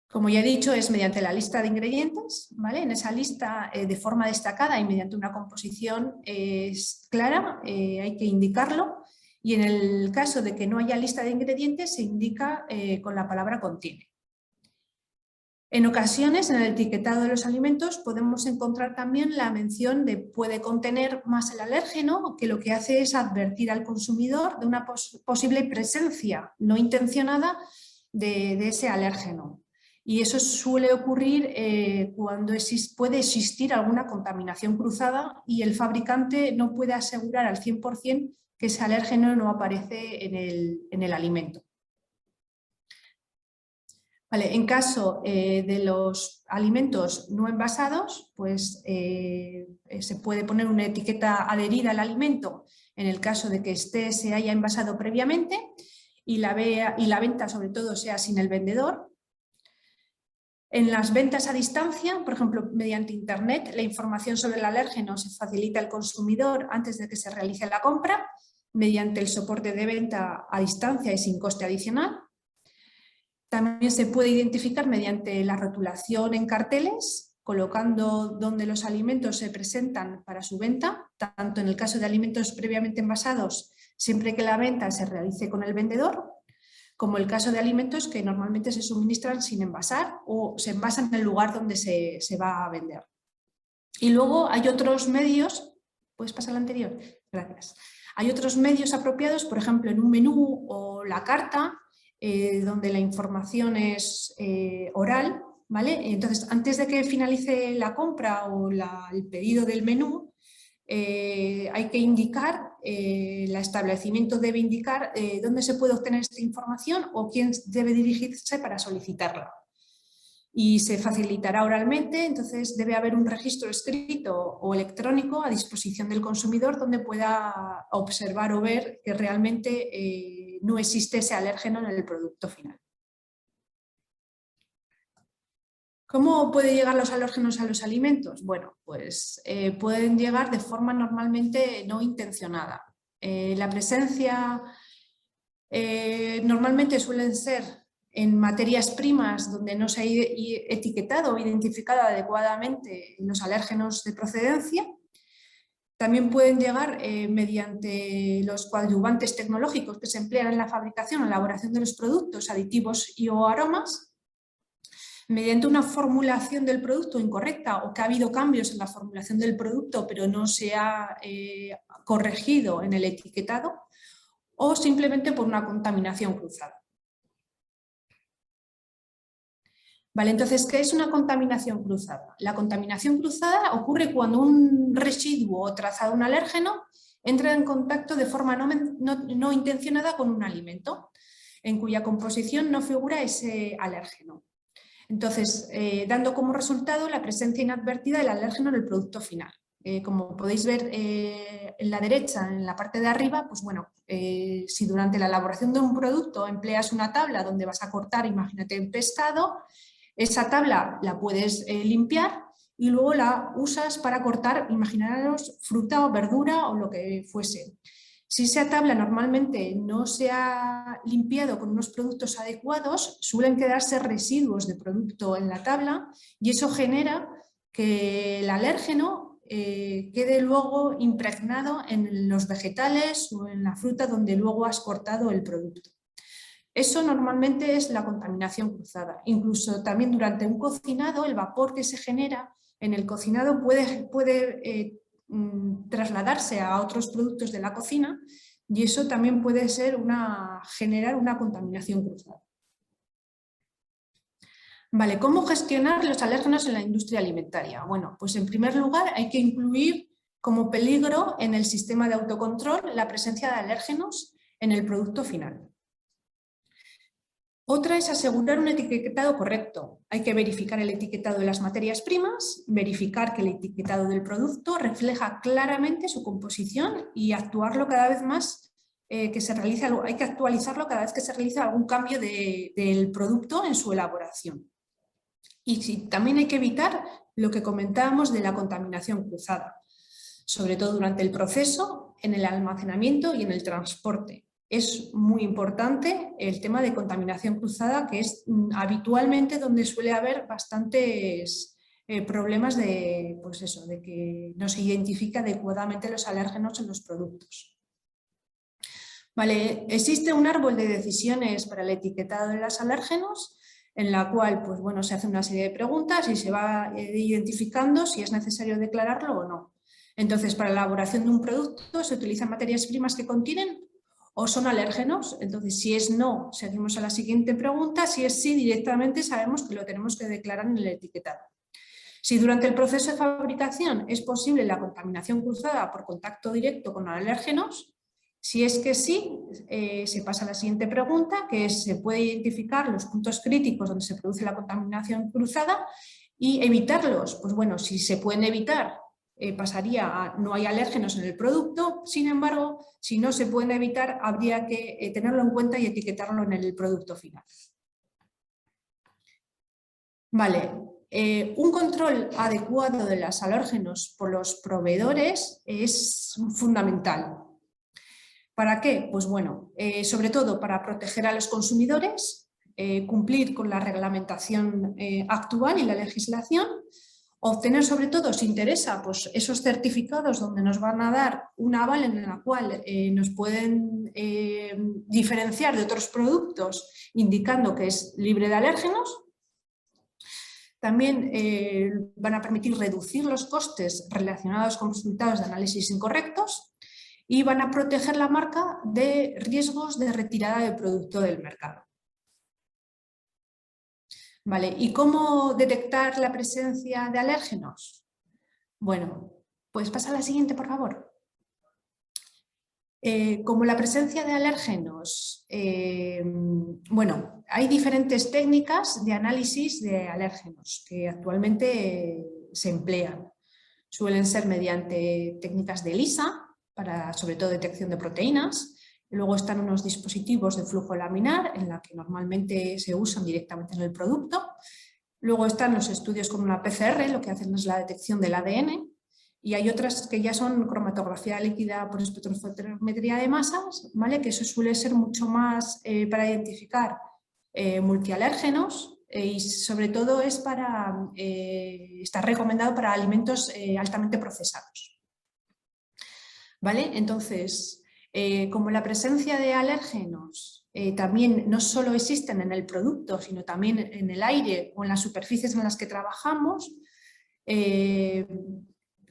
como ya he dicho, es mediante la lista de ingredientes, ¿vale? En esa lista, de forma destacada y mediante una composición clara, hay que indicarlo, y en el caso de que no haya lista de ingredientes se indica con la palabra contiene. En ocasiones, en el etiquetado de los alimentos podemos encontrar también la mención de puede contener más el alérgeno, que lo que hace es advertir al consumidor de una posible presencia no intencionada de ese alérgeno. Y eso suele ocurrir cuando puede existir alguna contaminación cruzada y el fabricante no puede asegurar al 100% que ese alérgeno no aparece en el alimento. Vale, en caso de los alimentos no envasados, pues se puede poner una etiqueta adherida al alimento en el caso de que se haya envasado previamente y la venta sobre todo sea sin el vendedor. En las ventas a distancia, por ejemplo, mediante Internet, la información sobre el alérgeno se facilita al consumidor antes de que se realice la compra, mediante el soporte de venta a distancia y sin coste adicional. También se puede identificar mediante la rotulación en carteles, colocando donde los alimentos se presentan para su venta, tanto en el caso de alimentos previamente envasados, siempre que la venta se realice con el vendedor, como el caso de alimentos que normalmente se suministran sin envasar o se envasan en el lugar donde se va a vender. Y luego hay otros medios, ¿puedes pasar al anterior? Gracias. Hay otros medios apropiados, por ejemplo, en un menú o la carta, donde la información es oral, ¿vale? Entonces, antes de que finalice la compra o el pedido del menú, hay que indicar, el establecimiento debe indicar dónde se puede obtener esta información o quién debe dirigirse para solicitarla. Y se facilitará oralmente, entonces debe haber un registro escrito o electrónico a disposición del consumidor donde pueda observar o ver que realmente no existe ese alérgeno en el producto final. ¿Cómo pueden llegar los alérgenos a los alimentos? Bueno, pues pueden llegar de forma normalmente no intencionada. La presencia normalmente suelen ser en materias primas donde no se ha etiquetado o identificado adecuadamente los alérgenos de procedencia. También pueden llegar mediante los coadyuvantes tecnológicos que se emplean en la fabricación o elaboración de los productos, aditivos y o aromas, mediante una formulación del producto incorrecta o que ha habido cambios en la formulación del producto pero no se ha corregido en el etiquetado, o simplemente por una contaminación cruzada. Vale, entonces, ¿qué es una contaminación cruzada? La contaminación cruzada ocurre cuando un residuo o trazado, un alérgeno, entra en contacto de forma no intencionada con un alimento, en cuya composición no figura ese alérgeno. Entonces, dando como resultado la presencia inadvertida del alérgeno en el producto final. Como podéis ver en la derecha, en la parte de arriba, pues bueno, si durante la elaboración de un producto empleas una tabla donde vas a cortar, imagínate un pescado, esa tabla la puedes limpiar y luego la usas para cortar, imaginaros, fruta o verdura o lo que fuese. Si esa tabla normalmente no se ha limpiado con unos productos adecuados, suelen quedarse residuos de producto en la tabla y eso genera que el alérgeno quede luego impregnado en los vegetales o en la fruta donde luego has cortado el producto. Eso normalmente es la contaminación cruzada. Incluso también durante un cocinado, el vapor que se genera en el cocinado puede trasladarse a otros productos de la cocina y eso también puede ser generar una contaminación cruzada. Vale, ¿cómo gestionar los alérgenos en la industria alimentaria? Bueno, pues en primer lugar hay que incluir como peligro en el sistema de autocontrol la presencia de alérgenos en el producto final. Otra es asegurar un etiquetado correcto. Hay que verificar el etiquetado de las materias primas, verificar que el etiquetado del producto refleja claramente su composición y actuarlo cada vez más hay que actualizarlo cada vez que se realiza algún cambio del producto en su elaboración. Y también hay que evitar lo que comentábamos de la contaminación cruzada, sobre todo durante el proceso, en el almacenamiento y en el transporte. Es muy importante el tema de contaminación cruzada, que es habitualmente donde suele haber bastantes problemas de que no se identifica adecuadamente los alérgenos en los productos. Vale, existe un árbol de decisiones para el etiquetado de los alérgenos, en la cual pues, bueno, se hace una serie de preguntas y se va identificando si es necesario declararlo o no. Entonces, para la elaboración de un producto se utilizan materias primas que contienen o son alérgenos. Entonces, si es no, seguimos a la siguiente pregunta. Si es sí, directamente sabemos que lo tenemos que declarar en el etiquetado. Si durante el proceso de fabricación es posible la contaminación cruzada por contacto directo con alérgenos, si es que sí, se pasa a la siguiente pregunta, que es, se puede identificar los puntos críticos donde se produce la contaminación cruzada y evitarlos. Pues bueno, si se pueden evitar, pasaría a no hay alérgenos en el producto. Sin embargo, si no se pueden evitar, habría que tenerlo en cuenta y etiquetarlo en el producto final. Vale, un control adecuado de los alérgenos por los proveedores es fundamental. ¿Para qué? Pues bueno, sobre todo para proteger a los consumidores, cumplir con la reglamentación actual y la legislación. Obtener sobre todo, si interesa, pues esos certificados donde nos van a dar un aval en el cual nos pueden diferenciar de otros productos indicando que es libre de alérgenos. También van a permitir reducir los costes relacionados con resultados de análisis incorrectos y van a proteger la marca de riesgos de retirada del producto del mercado. Vale, ¿y cómo detectar la presencia de alérgenos? Bueno, pues pasa a la siguiente, por favor. Como la presencia de alérgenos, bueno, hay diferentes técnicas de análisis de alérgenos que actualmente se emplean. Suelen ser mediante técnicas de ELISA, para sobre todo detección de proteínas. Luego están unos dispositivos de flujo laminar en la que normalmente se usan directamente en el producto. Luego están los estudios con una PCR, lo que hacen es la detección del ADN. Y hay otras que ya son cromatografía líquida por espectrofotometría de masas, ¿vale? Que eso suele ser mucho más para identificar multialérgenos y sobre todo es está recomendado para alimentos altamente procesados. ¿Vale? Entonces, como la presencia de alérgenos también no solo existen en el producto, sino también en el aire o en las superficies en las que trabajamos,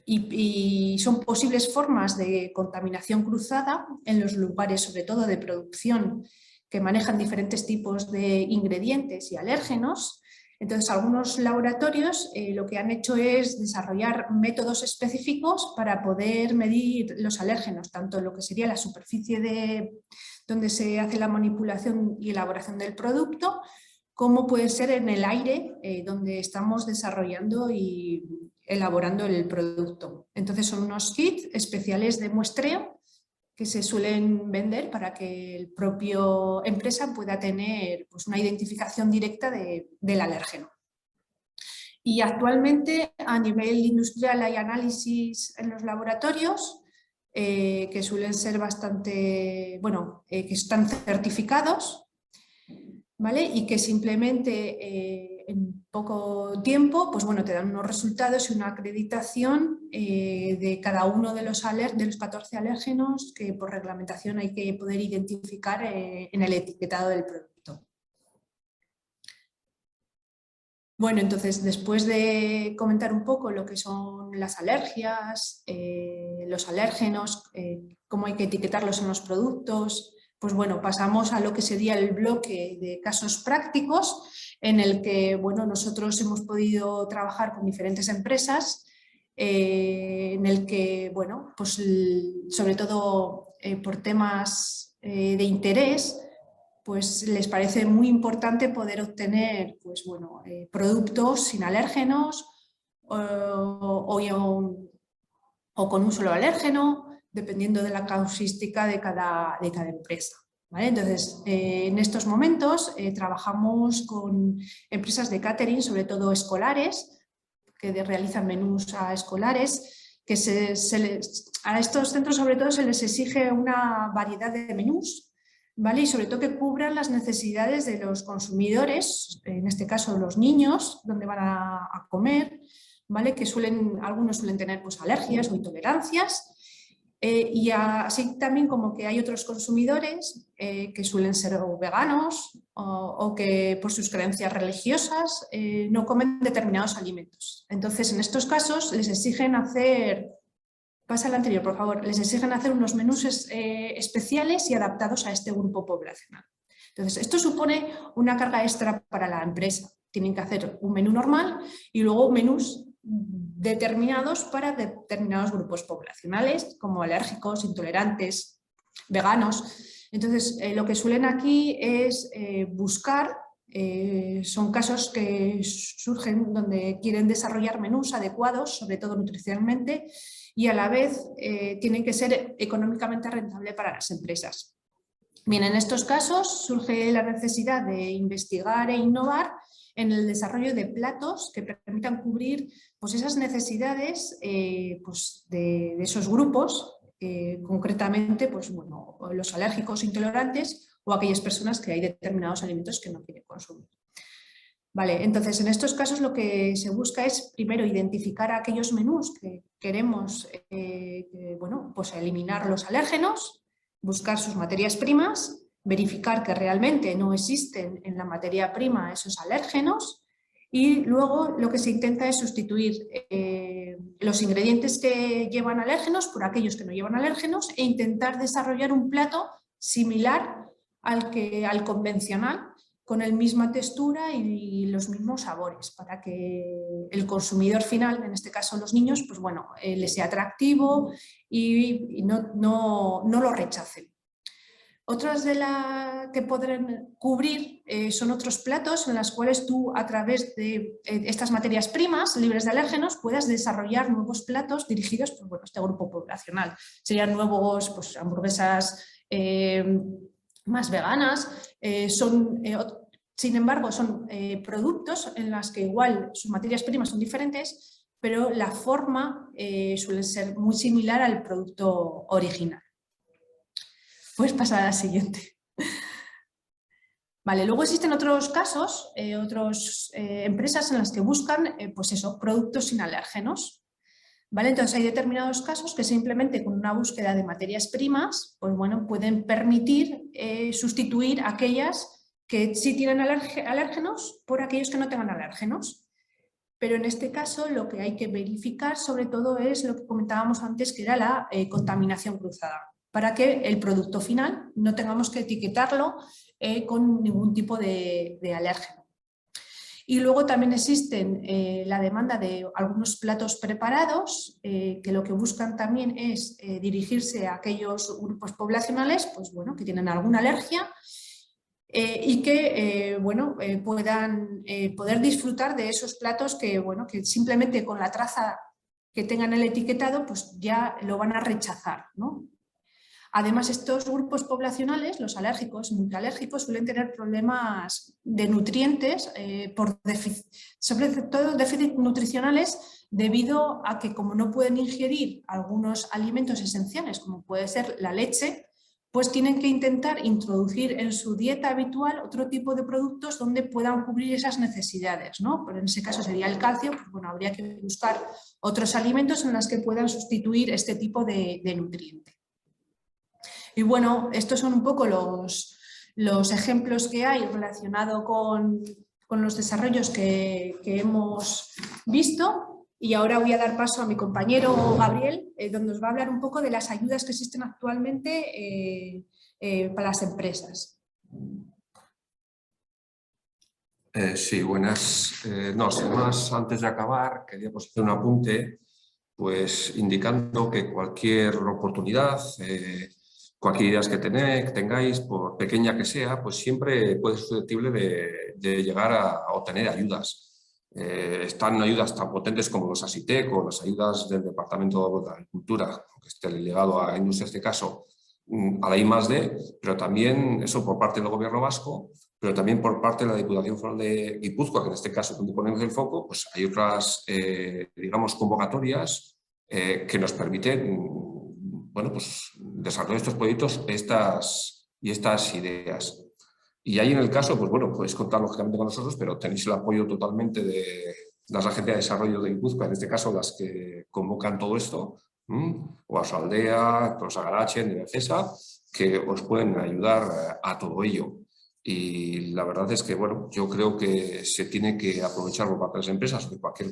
y son posibles formas de contaminación cruzada en los lugares, sobre todo de producción, que manejan diferentes tipos de ingredientes y alérgenos. Entonces, algunos laboratorios lo que han hecho es desarrollar métodos específicos para poder medir los alérgenos, tanto en lo que sería la superficie donde se hace la manipulación y elaboración del producto, como puede ser en el aire donde estamos desarrollando y elaborando el producto. Entonces son unos kits especiales de muestreo que se suelen vender para que el propio empresa pueda tener pues, una identificación directa del alérgeno. Y actualmente a nivel industrial hay análisis en los laboratorios que suelen ser bastante, bueno, que están certificados, ¿vale? Y que simplemente en poco tiempo pues bueno, te dan unos resultados y una acreditación de cada uno de los 14 alérgenos que por reglamentación hay que poder identificar en el etiquetado del producto. Bueno, entonces después de comentar un poco lo que son las alergias, los alérgenos, cómo hay que etiquetarlos en los productos, pues bueno, pasamos a lo que sería el bloque de casos prácticos en el que bueno, nosotros hemos podido trabajar con diferentes empresas en el que, bueno, pues sobre todo por temas de interés, pues les parece muy importante poder obtener pues, bueno, productos sin alérgenos o con un solo alérgeno, dependiendo de la causística de cada empresa. ¿Vale? Entonces, en estos momentos trabajamos con empresas de catering, sobre todo escolares, que realizan menús a escolares, que a estos centros sobre todo se les exige una variedad de menús, ¿vale? Y sobre todo que cubran las necesidades de los consumidores, en este caso los niños, donde van a comer, ¿vale? Que algunos suelen tener pues, alergias o intolerancias. Y así también como que hay otros consumidores que suelen ser veganos o que por sus creencias religiosas no comen determinados alimentos. Entonces, en estos casos les exigen hacer, pasa al anterior por favor, les exigen hacer unos menús especiales y adaptados a este grupo poblacional. Entonces, esto supone una carga extra para la empresa. Tienen que hacer un menú normal y luego menús determinados para determinados grupos poblacionales, como alérgicos, intolerantes, veganos. Entonces, lo que suelen aquí es buscar, son casos que surgen donde quieren desarrollar menús adecuados, sobre todo nutricionalmente, y a la vez tienen que ser económicamente rentable para las empresas. Bien, en estos casos surge la necesidad de investigar e innovar en el desarrollo de platos que permitan cubrir pues, esas necesidades pues, de esos grupos, concretamente pues, bueno, los alérgicos intolerantes o aquellas personas que hay determinados alimentos que no quieren consumir. Vale, entonces en estos casos lo que se busca es primero identificar aquellos menús que queremos bueno, pues eliminar los alérgenos, buscar sus materias primas, verificar que realmente no existen en la materia prima esos alérgenos y luego lo que se intenta es sustituir los ingredientes que llevan alérgenos por aquellos que no llevan alérgenos e intentar desarrollar un plato similar al convencional, con la misma textura y los mismos sabores, para que el consumidor final, en este caso los niños, pues bueno, les sea atractivo y no lo rechacen. Otras de las que podrán cubrir son otros platos en los cuales tú, a través de estas materias primas libres de alérgenos, puedas desarrollar nuevos platos dirigidos por bueno, este grupo poblacional. Serían nuevos pues, hamburguesas más veganas, sin embargo son productos en los que igual sus materias primas son diferentes, pero la forma suele ser muy similar al producto original. Puedes pasar a la siguiente. Vale, luego existen otros casos, otras empresas en las que buscan pues eso, productos sin alérgenos. ¿Vale? Entonces hay determinados casos que simplemente con una búsqueda de materias primas pues bueno, pueden permitir sustituir aquellas que sí tienen alérgenos por aquellos que no tengan alérgenos. Pero en este caso lo que hay que verificar sobre todo es lo que comentábamos antes, que era la contaminación cruzada, para que el producto final no tengamos que etiquetarlo con ningún tipo de alérgeno. Y luego también existen la demanda de algunos platos preparados que lo que buscan también es dirigirse a aquellos grupos poblacionales pues, bueno, que tienen alguna alergia y que bueno, puedan poder disfrutar de esos platos que, bueno, que simplemente con la traza que tengan el etiquetado pues ya lo van a rechazar, ¿no? Además, estos grupos poblacionales, los alérgicos, multialérgicos, suelen tener problemas de nutrientes, sobre todo déficits nutricionales, debido a que como no pueden ingerir algunos alimentos esenciales, como puede ser la leche, pues tienen que intentar introducir en su dieta habitual otro tipo de productos donde puedan cubrir esas necesidades, ¿no? Pero en ese caso sería el calcio, pues bueno, habría que buscar otros alimentos en los que puedan sustituir este tipo de nutriente. Y bueno, estos son un poco los ejemplos que hay relacionados con los desarrollos que hemos visto. Y ahora voy a dar paso a mi compañero Gabriel, donde nos va a hablar un poco de las ayudas que existen actualmente para las empresas. Sí, buenas. No, sin más, antes de acabar, quería hacer un apunte, pues indicando que cualquier oportunidad, cualquier idea que tengáis, por pequeña que sea, pues siempre puede ser susceptible de llegar a obtener ayudas. Están ayudas tan potentes como los ASITEC o las ayudas del Departamento de Agricultura, que esté ligado a industria en este caso, a la I+D, pero también eso por parte del Gobierno vasco, pero también por parte de la Diputación Foral de Guipúzcoa, que en este caso donde ponemos el foco, pues hay otras, digamos, convocatorias que nos permiten, bueno, pues desarrollar estos proyectos y estas ideas. Y ahí en el caso, pues bueno, podéis contar lógicamente con nosotros, pero tenéis el apoyo totalmente de las agencias de desarrollo de Guipúzcoa, en este caso las que convocan todo esto, o a su aldea, Prosagarache, Nivecesa, que os pueden ayudar a todo ello. Y la verdad es que, bueno, yo creo que se tiene que aprovechar por parte de las empresas o de cualquier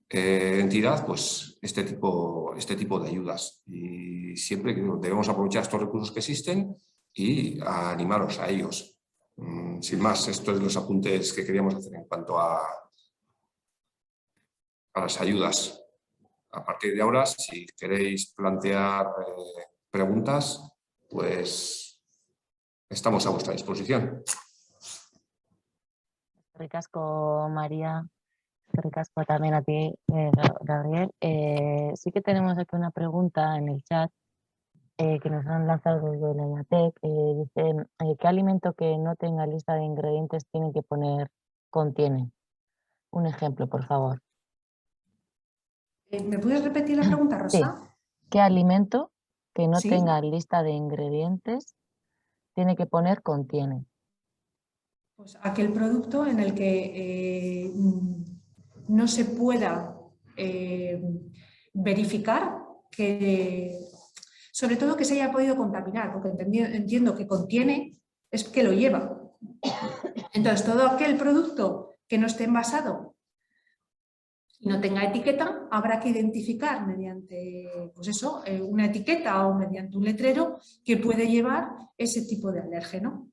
entidad, pues este tipo de ayudas. Y siempre debemos aprovechar estos recursos que existen y a animaros a ellos. Sin más, estos son los apuntes que queríamos hacer en cuanto a las ayudas. A partir de ahora, si queréis plantear preguntas, pues estamos a vuestra disposición. Ricasco, María. Ricasco también a ti, Gabriel. Sí que tenemos aquí una pregunta en el chat que nos han lanzado desde la IATEC. Dicen, ¿qué alimento que no tenga lista de ingredientes tiene que poner contiene? Un ejemplo, por favor. ¿Me puedes repetir la pregunta, Rosa? Sí. ¿Qué alimento que no ¿Sí? tenga lista de ingredientes tiene que poner contiene? Pues aquel producto en el que no se pueda verificar que, sobre todo que se haya podido contaminar, porque entiendo que contiene, es que lo lleva. Entonces, todo aquel producto que no esté envasado y no tenga etiqueta, habrá que identificar mediante, pues eso, una etiqueta o mediante un letrero que puede llevar ese tipo de alérgeno.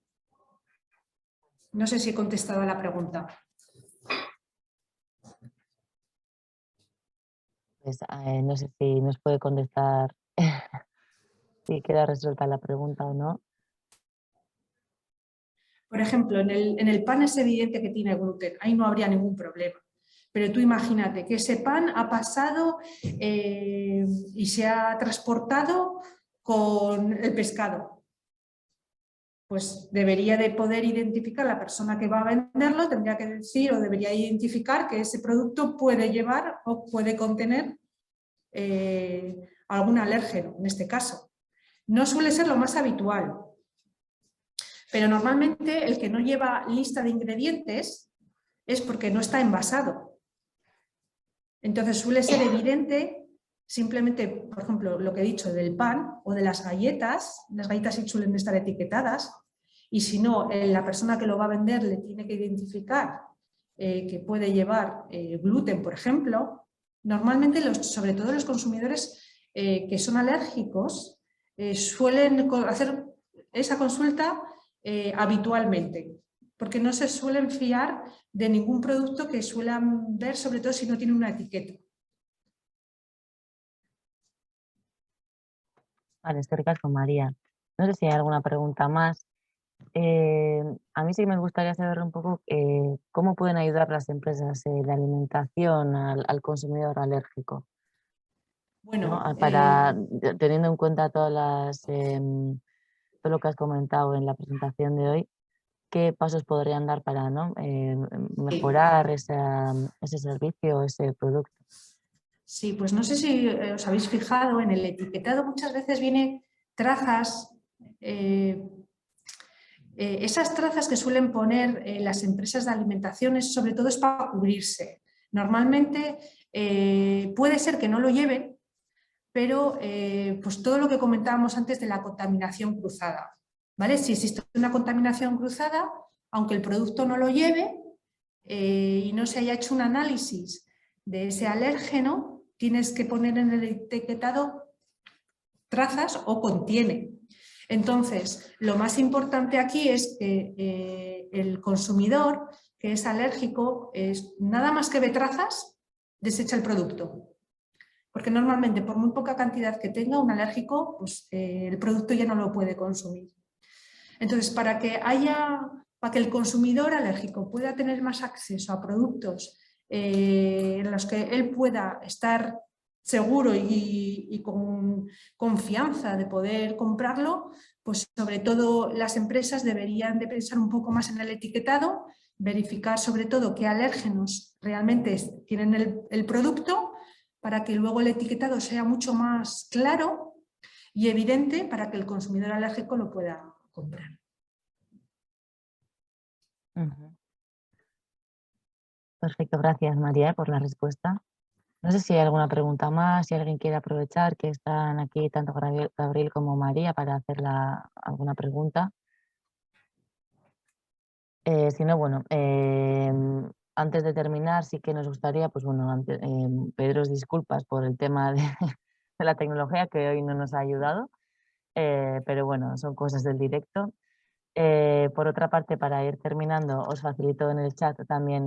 No sé si he contestado a la pregunta. Pues, no sé si nos puede contestar si queda resuelta la pregunta o no. Por ejemplo, en el pan es evidente que tiene gluten, ahí no habría ningún problema. Pero tú imagínate que ese pan ha pasado y se ha transportado con el pescado. Pues debería de poder identificar la persona que va a venderlo, tendría que decir o debería identificar que ese producto puede llevar o puede contener algún alérgeno, en este caso. No suele ser lo más habitual, pero normalmente el que no lleva lista de ingredientes es porque no está envasado. Entonces suele ser evidente, simplemente, por ejemplo, lo que he dicho del pan o de las galletas sí suelen estar etiquetadas, y si no, la persona que lo va a vender le tiene que identificar que puede llevar gluten, por ejemplo. Normalmente, sobre todo los consumidores que son alérgicos, suelen hacer esa consulta habitualmente, porque no se suelen fiar de ningún producto que suelan ver, sobre todo si no tiene una etiqueta. Vale, eskerrik asko, María. No sé si hay alguna pregunta más. A mí sí que me gustaría saber un poco cómo pueden ayudar las empresas de alimentación al consumidor alérgico, Bueno, ¿no? Para, teniendo en cuenta todas todo lo que has comentado en la presentación de hoy, ¿qué pasos podrían dar para, ¿no? Mejorar ese servicio, ese producto? sí, pues no sé si os habéis fijado, en el etiquetado muchas veces viene trazas, esas trazas que suelen poner las empresas de alimentaciones, sobre todo es para cubrirse. Normalmente puede ser que no lo lleven, pero pues todo lo que comentábamos antes de la contaminación cruzada, ¿vale? Si existe una contaminación cruzada, aunque el producto no lo lleve y no se haya hecho un análisis de ese alérgeno, tienes que poner en el etiquetado trazas o contiene. Entonces, lo más importante aquí es que el consumidor que es alérgico, nada más que ve trazas, desecha el producto. Porque normalmente, por muy poca cantidad que tenga un alérgico, pues, el producto ya no lo puede consumir. Entonces, para que el consumidor alérgico pueda tener más acceso a productos en los que él pueda estar seguro y con confianza de poder comprarlo, pues sobre todo las empresas deberían de pensar un poco más en el etiquetado, verificar sobre todo qué alérgenos realmente tienen el producto, para que luego el etiquetado sea mucho más claro y evidente para que el consumidor alérgico lo pueda comprar. Perfecto, gracias, María, por la respuesta. No sé si hay alguna pregunta más, si alguien quiere aprovechar que están aquí tanto Gabriel como María para hacer alguna pregunta. Si no, bueno, antes de terminar sí que nos gustaría, pues bueno, pediros disculpas por el tema de la tecnología que hoy no nos ha ayudado, pero bueno, son cosas del directo. Por otra parte, para ir terminando, os facilito en el chat también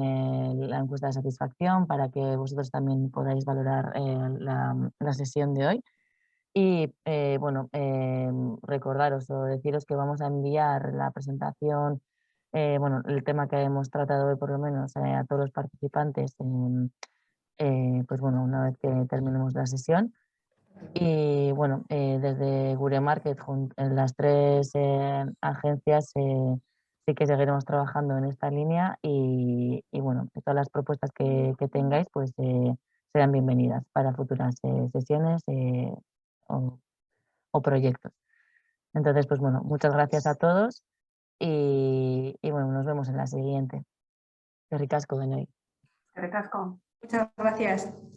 la encuesta de satisfacción para que vosotros también podáis valorar la sesión de hoy. Y bueno, recordaros o deciros que vamos a enviar la presentación, bueno, el tema que hemos tratado hoy por lo menos a todos los participantes, pues bueno, una vez que terminemos la sesión. Y bueno, desde Gure Market, en las tres agencias, sí que seguiremos trabajando en esta línea y bueno, todas las propuestas que tengáis pues serán bienvenidas para futuras sesiones o proyectos. Entonces, pues bueno, muchas gracias a todos y bueno, nos vemos en la siguiente. Eskerrik asko denoi. Eskerrik asko. Muchas gracias.